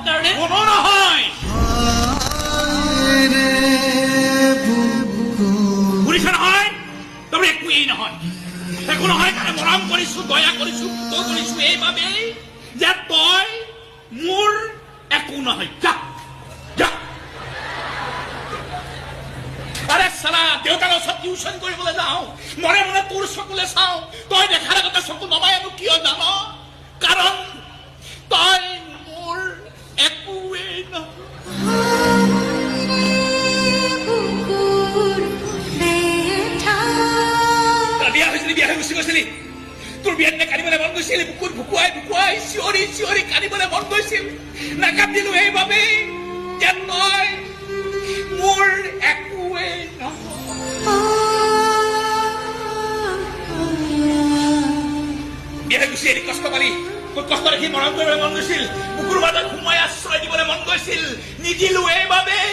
কাৰণে কোনো নহয় শুনিছ নহয় তুমি একোৱেই নহয় একো নহয় কাৰণে মৰম কৰিছো দয়া কৰিছো পুত কৰিছো এইবাবেই যে তই মোৰ একো নহয় যা যা আৰে সালা দেউতাৰ ওচৰত টিউচন কৰিবলৈ যাওঁ মনে মনে তোৰ চকুলে চাওঁ তই দেখাৰ আগতে চকু নমাই আনো কিয় জান কাৰণ তই মোৰ একোৱেই নহয় বিয়া হৈছিলি বিয়া হৈ গুচি গৈছিলি তোৰ বিয়াত নে কান্দিবলৈ মন গৈছিল বুকুত ভুকুৱাই ভুকুৱাই চিঞৰি চিঞৰি কান্দিবলৈ মন গৈছিল নাকান্দিলো এইবাবেই যে তই মোৰ একোৱেই বিয়া হৈ গুচি এৰি কষ্ট পালি তোৰ কষ্ট দেখি মৰম কৰিবলৈ মন গৈছিল বুকুৰ মাজত সোমাই আশ্ৰয় দিবলৈ মন গৈছিল নিদিলো এইবাবেই